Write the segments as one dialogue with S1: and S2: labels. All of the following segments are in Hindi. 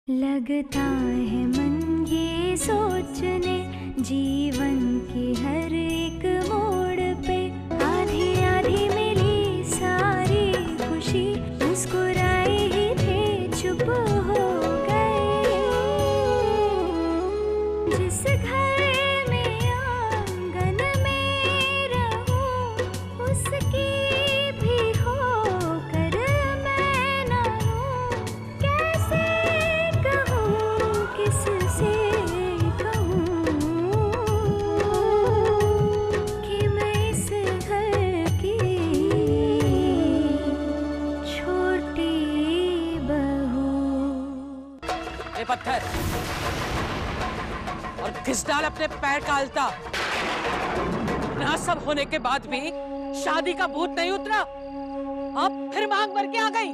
S1: लगता है मन ये सोचने जीवन के हर एक मोड़ पे आधी आधी मिली सारी खुशी मुस्कुराए ही थे चुप हो गए। जिस घर में आंगन में रहूं उसकी भी हो कर मैं ना हूं। कैसे कहूं किससे कहूं कि मैं इस घर की छोटी बहू।
S2: ये पत्थर और घिस डाल अपने पैर का अलता। ना सब होने के बाद भी शादी का भूत नहीं उतरा, अब फिर मांग भर के आ गई।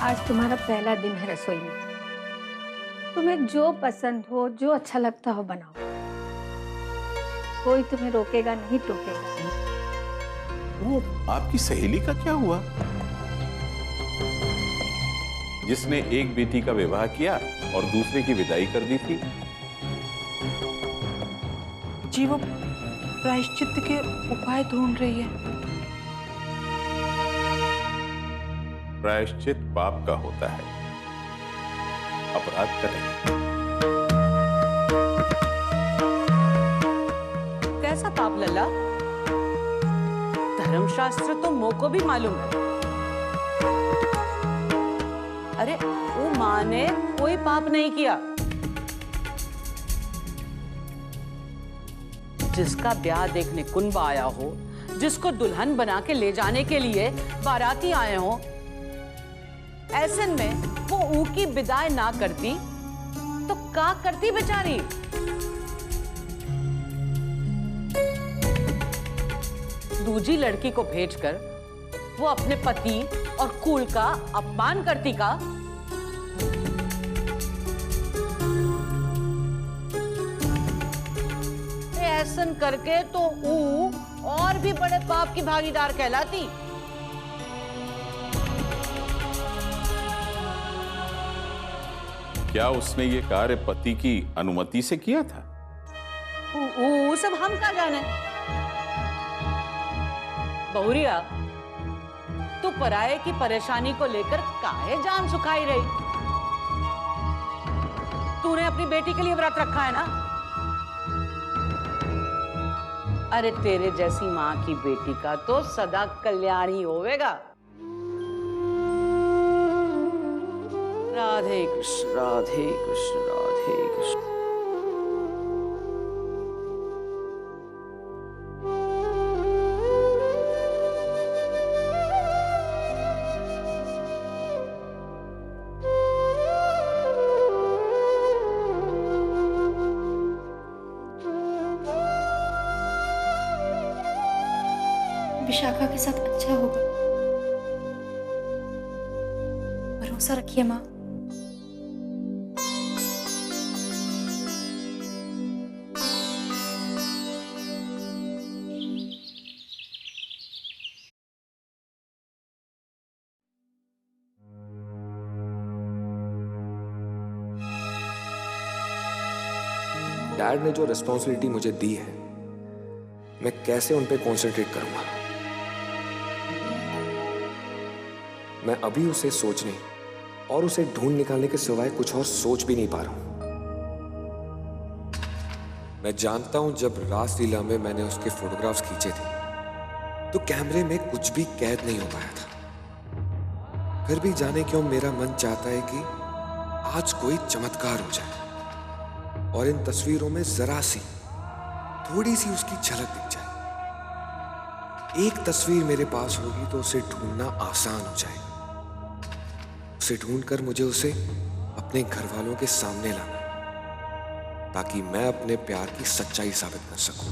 S3: आज तुम्हारा पहला दिन है रसोई में। तुम्हें जो पसंद हो, जो अच्छा लगता हो बनाओ। कोई तुम्हें रोकेगा नहीं, टोकेगा नहीं।
S4: वो आपकी सहेली का क्या हुआ जिसने एक बेटी का विवाह किया और दूसरे की विदाई कर दी थी?
S5: जी वो प्रायश्चित्त के उपाय ढूंढ रही है।
S4: प्रायश्चित पाप का होता है, अपराध का नहीं।
S2: कैसा पाप लल्ला? धर्मशास्त्र तो मोह को भी मालूम है। अरे वो माँ ने कोई पाप नहीं किया। जिसका ब्याह देखने कुंभ आया हो, जिसको दुल्हन बना के ले जाने के लिए बाराती आए हो, ऐसे में वो ऊ की विदाई ना करती तो क्या करती बेचारी? दूजी लड़की को भेजकर वो अपने पति और कुल का अपमान करती का? ऐसन करके तो ऊ और भी बड़े पाप की भागीदार कहलाती।
S4: क्या उसने ये कार्य पति की अनुमति से किया था?
S2: ऊ सब हम क्या जाने। बहुरिया, तू पराये की परेशानी को लेकर काहे जान सुखाई रही? तूने अपनी बेटी के लिए व्रत रखा है ना? अरे तेरे जैसी माँ की बेटी का तो सदा कल्याण ही होवेगा। राधे कृष्ण राधे कृष्ण राधे कृष्ण।
S6: विशाखा के साथ अच्छा होगा। भरोसा रखिए माँ।
S7: डैड ने जो रिस्पॉन्सिबिलिटी मुझे दी है, मैं कैसे उन पे कॉन्सेंट्रेट करूंगा? मैं अभी उसे सोचने और उसे ढूंढ निकालने के सिवाय कुछ और सोच भी नहीं पा रहा हूं। मैं जानता हूं जब रासलीला में मैंने उसके फोटोग्राफ्स खींचे थे तो कैमरे में कुछ भी कैद नहीं हो पाया था। फिर भी जाने क्यों मेरा मन चाहता है कि आज कोई चमत्कार हो जाए और इन तस्वीरों में जरा सी, थोड़ी सी उसकी झलक दिख जाए। एक तस्वीर मेरे पास होगी तो उसे ढूंढना आसान हो जाएगा। उसे ढूंढकर मुझे उसे अपने घर वालों के सामने लाना है ताकि मैं अपने प्यार की सच्चाई साबित कर सकूं।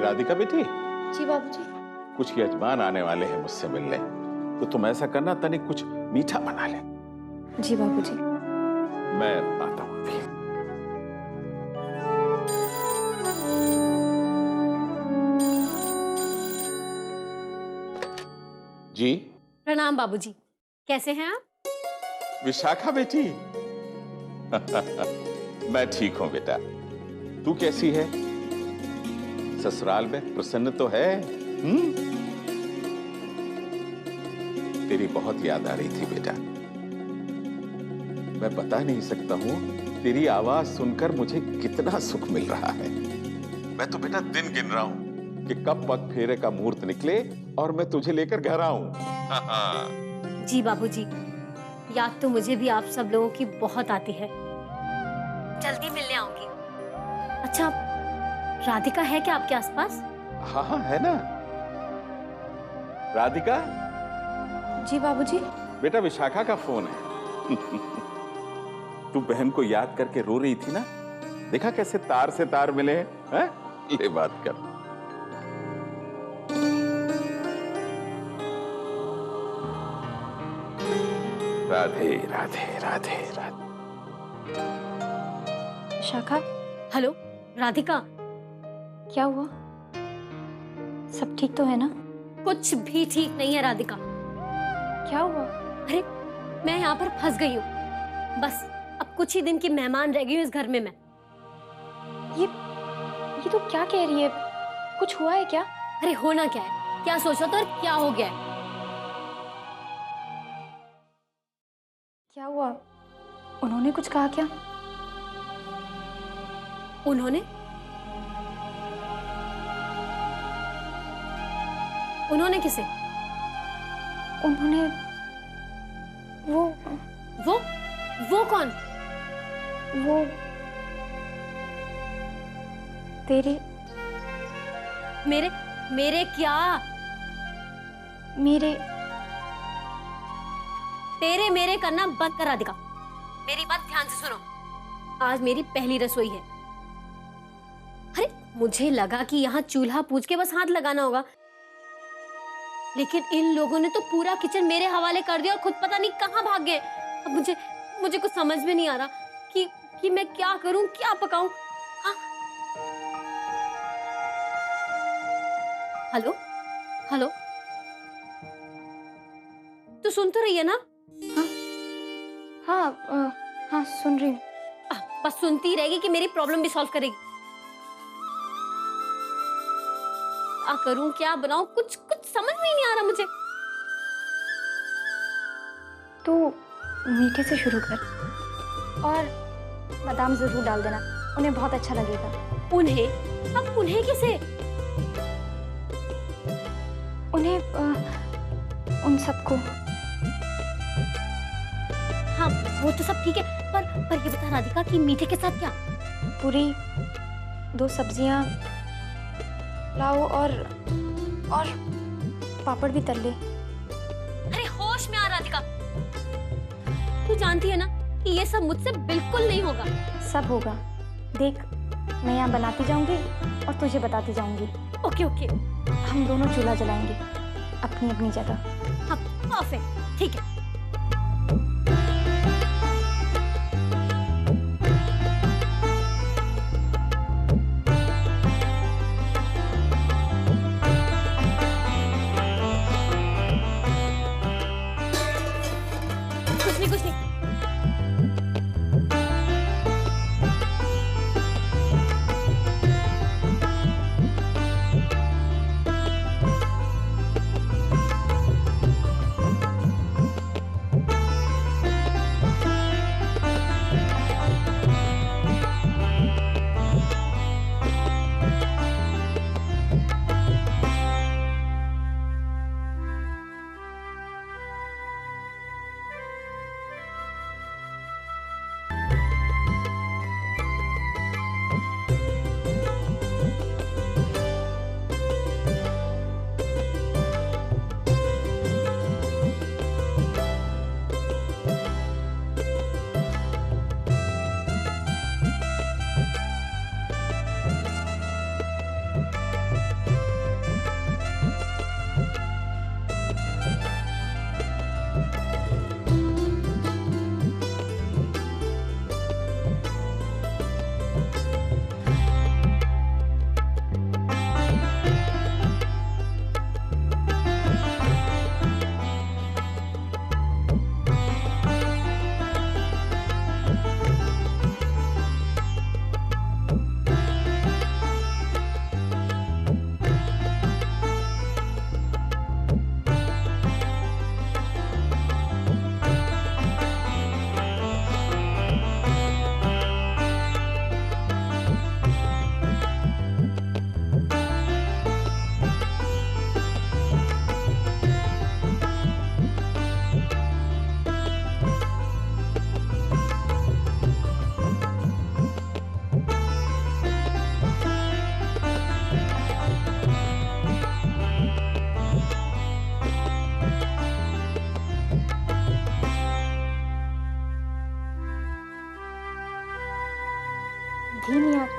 S4: राधिका बेटी,
S6: जी बाबूजी।
S4: कुछ यजमान आने वाले हैं मुझसे मिलने, तो तुम ऐसा करना तनिक कुछ मीठा बना ले।
S6: जी बाबूजी।
S4: मैं आता हूँ अभी। जी
S8: प्रणाम बाबूजी, कैसे हैं आप?
S4: विशाखा बेटी। मैं ठीक हूं बेटा, तू कैसी है? ससुराल में प्रसन्न तो है? तेरी बहुत याद आ रही थी बेटा। मैं बता नहीं सकता हूं तेरी आवाज सुनकर मुझे कितना सुख मिल रहा है। मैं तो बेटा दिन गिन रहा हूं कि कब पग फेरे का मुहूर्त निकले और मैं तुझे लेकर घर आऊं।
S8: जी बाबूजी, याद तो मुझे भी आप सब लोगों की बहुत आती है। जल्दी मिलने आऊंगी। अच्छा, राधिका है क्या आपके आसपास?
S4: हाँ हाँ है ना। राधिका।
S6: जी बाबूजी।
S4: बेटा विशाखा का फोन है। तू बहन को याद करके रो रही थी ना, देखा कैसे तार से तार मिले हैं? ले बात कर। राधे राधे राधे राधे।
S6: शाखा,
S8: हेलो राधिका।
S6: क्या हुआ? सब ठीक तो है ना?
S8: कुछ भी ठीक नहीं है राधिका।
S6: क्या हुआ?
S8: अरे मैं यहाँ पर फंस गई हूँ। बस अब कुछ ही दिन की मेहमान रह गई हूँ इस घर में मैं।
S6: ये तो क्या कह रही है? कुछ हुआ है क्या?
S8: अरे होना क्या है, क्या सोचा तो और क्या हो गया है?
S6: क्या हुआ? उन्होंने कुछ कहा क्या?
S8: उन्होंने किसे?
S6: उन्होंने
S8: वो कौन?
S6: वो तेरे
S8: मेरे क्या? तेरे मेरे करना बंद कर राधिका। मेरी बात ध्यान से सुनो। आज मेरी पहली रसोई है। अरे मुझे लगा कि यहाँ चूल्हा पूछ के बस हाथ लगाना होगा, लेकिन इन लोगों ने तो पूरा किचन मेरे हवाले कर दिया और खुद पता नहीं कहाँ भाग गए। अब मुझे कुछ समझ में नहीं आ रहा कि मैं क्या करूं, क्या पकाऊं। हाँ? हेलो, तू सुन तो रही है ना?
S6: हाँ सुन रही हूँ।
S8: बस सुनती रहेगी कि मेरी प्रॉब्लम भी सॉल्व करेगी? क्या करूं, क्या बनाऊं, कुछ समझ में ही नहीं आ रहा मुझे।
S6: तू मीठे से शुरू कर और बादाम जरूर डाल देना, उन्हें बहुत अच्छा लगेगा।
S8: उन्हें? अब उन्हें किसे?
S6: उन्हें उन सबको।
S8: हाँ वो तो सब ठीक है, पर ये बता राधिका कि मीठे के साथ क्या?
S6: पूरी, 2 सब्जियां, पुलाव और पापड़ भी तल ले।
S8: अरे होश में आ राधिका। तू जानती है ना कि ये सब मुझसे बिल्कुल नहीं होगा।
S6: सब होगा, देख मैं यहाँ बनाती जाऊंगी और तुझे बताती जाऊंगी।
S8: ओके
S6: हम दोनों चूल्हा जलाएंगे अपनी अपनी जगह।
S8: हाँ परफेक्ट, ठीक है। कुछ नहीं।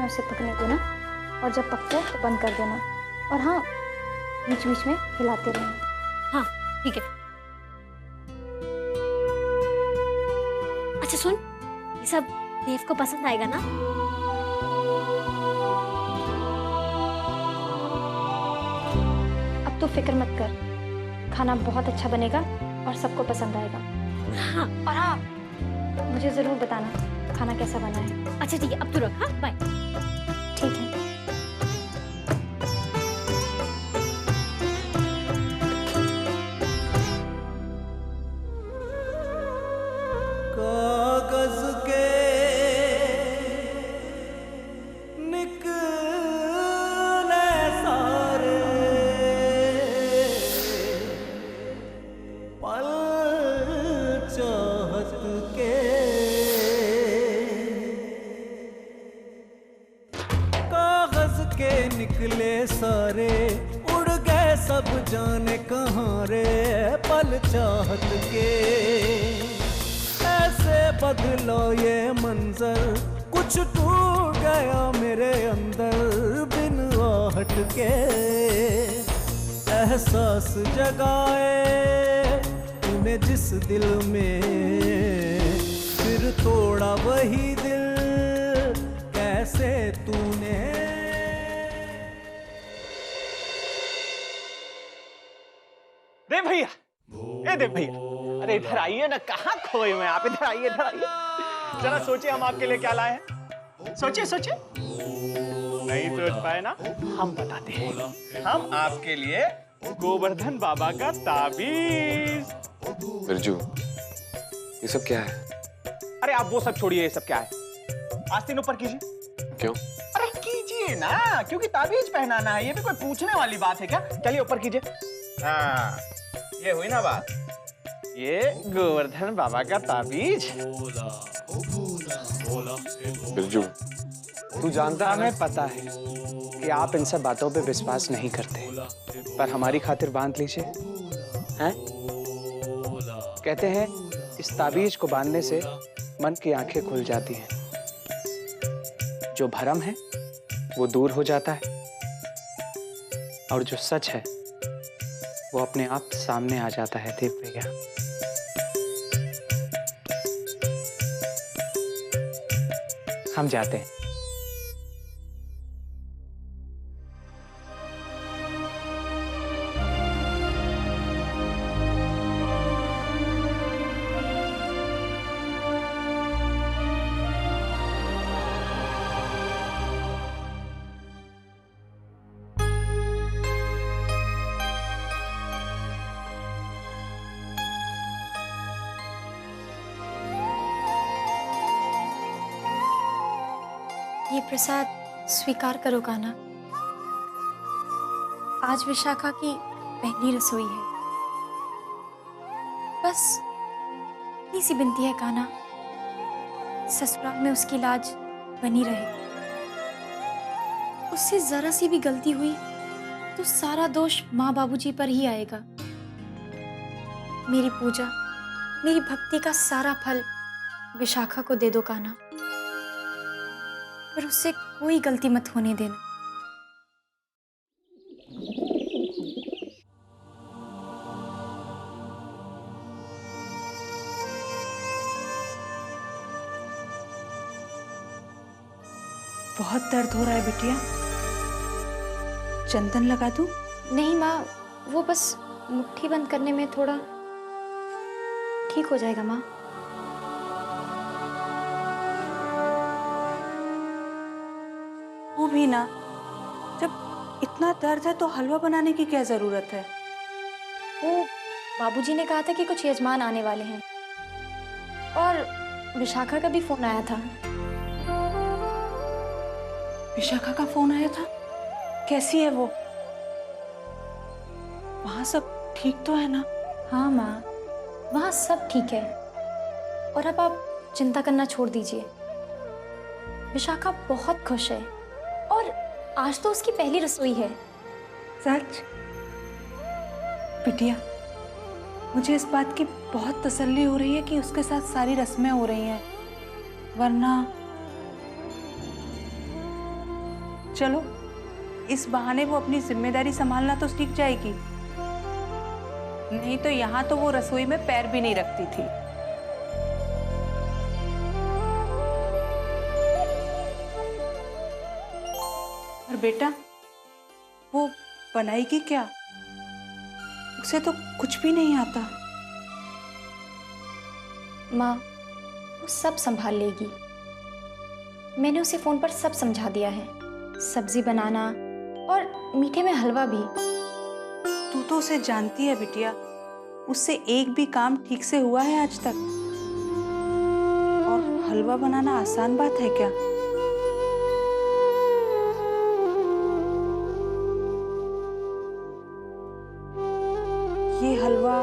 S6: में उसे पकने दो ना, और जब पक जाए तो बंद कर देना। और हाँ, बीच बीच में हिलाते रहना।
S8: हाँ ठीक है। अच्छा सुन, ये सब देव को पसंद आएगा ना?
S6: अब तो फिक्र मत कर, खाना बहुत अच्छा बनेगा और सबको पसंद आएगा।
S8: हाँ।
S6: और हाँ, मुझे ज़रूर बताना खाना कैसा बना है।
S8: अच्छा ठीक है, अब तो रख। हाँ बाय।
S6: ठीक है।
S9: कागज के निकले सारे पल चाहत के, कागज के निकले सारे, उड़ गए सब जाने कहाँ रे पल चाहत के। ऐसे बदलो ये मंजर, कुछ टूट गया मेरे अंदर बिन आहट के। एहसास जगाए तूने जिस दिल में, फिर तोड़ा वही दिल कैसे तूने।
S10: देव भैया, ए देव भैया, अरे इधर आइए ना, कहाँ खोए हुए आप? इधर आइए, इधर आइए। जरा सोचिए हम आपके लिए क्या लाए हैं। सोचिए सोचिए। नहीं सोच पाए ना? हम बताते हैं। हम आपके लिए गोवर्धन बाबा का ताबीज।
S7: बिरजू, ये सब क्या है?
S10: अरे आप वो सब छोड़िए, ये सब क्या है? आस्तीन ऊपर कीजिए।
S7: क्यों?
S10: अरे कीजिए ना, क्योंकि ताबीज पहनाना है। ये भी कोई पूछने वाली बात है क्या? चलिए ऊपर कीजिए। हाँ, ये हुई ना बात। ये गोवर्धन बाबा का ताबीज।
S7: बिरजू,
S10: तू जानता है, हमें पता है कि आप इन सब बातों पे विश्वास नहीं करते, पर हमारी खातिर बांध लीजिए। हैं? कहते हैं इस ताबीज को बांधने से मन की आंखें खुल जाती हैं, जो भरम है वो दूर हो जाता है, और जो सच है वो अपने आप सामने आ जाता है। देव भैया, हम जाते हैं।
S6: ये प्रसाद स्वीकार करो कान्हा। आज विशाखा की पहली रसोई है। बस इतनी सी विनती है कान्हा, ससुराल में उसकी लाज बनी रहे। उससे जरा सी भी गलती हुई तो सारा दोष माँ बाबूजी पर ही आएगा। मेरी पूजा, मेरी भक्ति का सारा फल विशाखा को दे दो कान्हा, पर उससे कोई गलती मत होने देना।
S5: बहुत दर्द हो रहा है बिटिया, चंदन लगा दूं?
S6: नहीं माँ, वो बस मुट्ठी बंद करने में थोड़ा ठीक हो जाएगा माँ।
S5: वो भी ना, जब इतना दर्द है तो हलवा बनाने की क्या जरूरत है?
S6: वो बाबूजी ने कहा था कि कुछ यजमान आने वाले हैं, और विशाखा का भी फोन आया था।
S5: विशाखा का फोन आया था? कैसी है वो? वहां सब ठीक तो है ना?
S6: हाँ माँ, वहाँ सब ठीक है, और अब आप चिंता करना छोड़ दीजिए। विशाखा बहुत खुश है, और आज तो उसकी पहली रसोई है।
S5: सच? बिटिया, मुझे इस बात की बहुत तसल्ली हो रही है कि उसके साथ सारी रस्में हो रही हैं, वरना चलो इस बहाने वो अपनी जिम्मेदारी संभालना तो सीख जाएगी, नहीं तो यहाँ तो वो रसोई में पैर भी नहीं रखती थी। और बेटा वो बनाएगी क्या? उसे तो कुछ भी नहीं आता।
S6: माँ वो सब संभाल लेगी। मैंने उसे फोन पर सब समझा दिया है, सब्जी बनाना और मीठे में हलवा भी।
S5: तू तो उसे जानती है बिटिया, उससे एक भी काम ठीक से हुआ है आज तक? और हलवा बनाना आसान बात है क्या? ये हलवा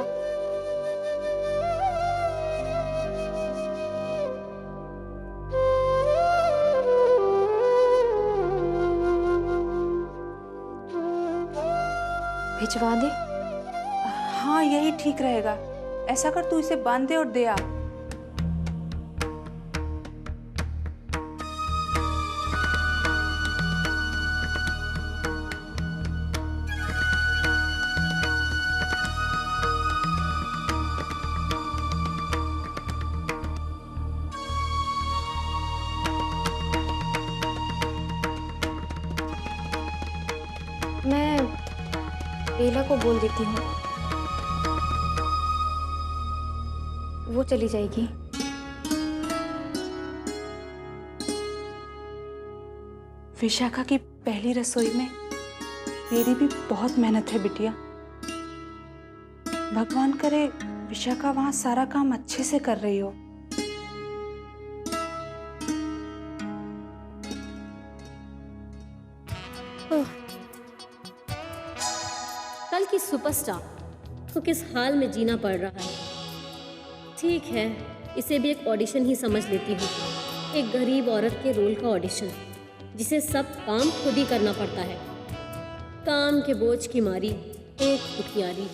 S6: भिजवा दे?
S5: हाँ यही ठीक रहेगा। ऐसा कर तू इसे बांध दे और दे आ।
S6: मैं बेला को बोल देती हूँ, वो चली जाएगी।
S5: विशाखा की पहली रसोई में तेरी भी बहुत मेहनत है बिटिया। भगवान करे विशाखा वहां सारा काम अच्छे से कर रही हो।
S8: कल की सुपरस्टार को किस हाल में जीना पड़ रहा है। ठीक है, इसे भी एक ऑडिशन ही समझ लेती हूँ, एक गरीब औरत के रोल का ऑडिशन, जिसे सब काम खुद ही करना पड़ता है। काम के बोझ की मारी एक दुखियारी।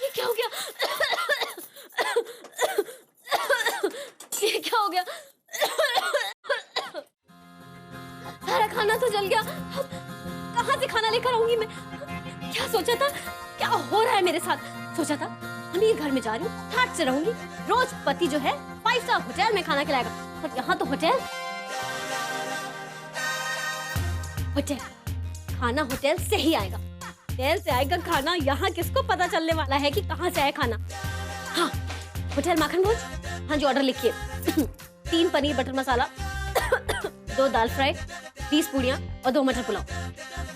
S8: ये क्या हो गया? ये क्या हो गया? सारा खाना तो जल गया। कहाँ से खाना लेकर आऊंगी मैं? क्या सोचा था? क्या हो रहा है मेरे साथ? सोचा था अमीर घर में जा रही हूँ, ठाट से रहूंगी, रोज पति जो है 5 स्टार होटल में खाना खिलाएगा, और यहाँ तो होटल खाना होटल से ही आएगा। होटल से आएगा खाना, यहाँ किसको पता चलने वाला है कि कहाँ से आया खाना? हाँ, होटल माखन भोज, हाँ जी ऑर्डर लिखिए। 3 पनीर बटर मसाला, 2 दाल फ्राई, 20 पूड़ियाँ और 2 मटर पुलाव,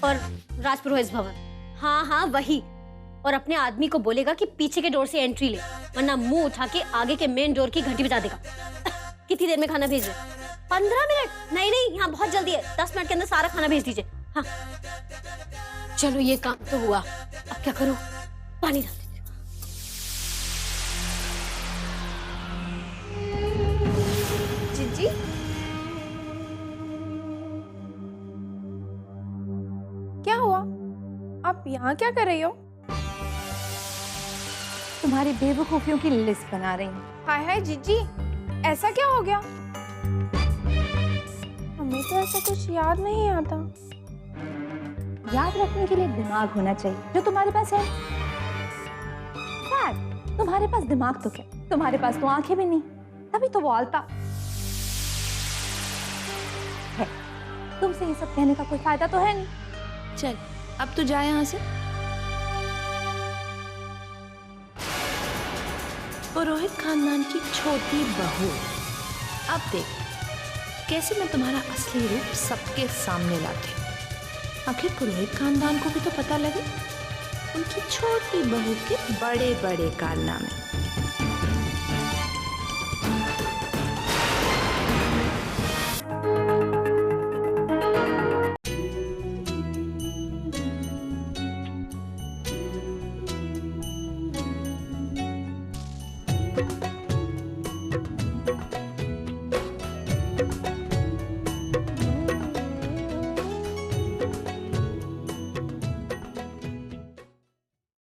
S8: और राजपुरोहित भवन। हाँ हाँ वही। और अपने आदमी को बोलेगा कि पीछे के डोर से एंट्री ले, वरना मुंह उठा के आगे के मेन डोर की घंटी बजा देगा। कितनी देर में खाना भेज रहे? 15 मिनट? नहीं नहीं, यहाँ बहुत जल्दी है, 10 मिनट के अंदर सारा खाना भेज दीजिए। हाँ चलो ये काम तो हुआ, अब क्या करूं? पानी डाल दीजिए।
S6: जीजी क्या हुआ? आप यहाँ क्या कर रही हो?
S3: तुम्हारी बेवकूफियों की लिस्ट बना रही हूँ।
S6: हाय हाय जीजी, ऐसा क्या हो गया? हमें तो ऐसा कुछ याद नहीं आता।
S3: याद रखने के लिए दिमाग होना चाहिए, जो तुम्हारे पास है। यार, तुम्हारे पास दिमाग तो क्या, तुम्हारे पास तो आंखें भी नहीं, तभी तो वो आलता है। तुमसे ये सब कहने का कोई फायदा तो है नहीं।
S5: चल अब तो जा यहाँ से।
S11: पुरोहित खानदान की छोटी बहू। अब देख कैसे मैं तुम्हारा असली रूप सबके सामने लाती हूँ। आखिर पुरोहित खानदान को भी तो पता लगे उनकी छोटी बहू के बड़े बड़े कारनामे।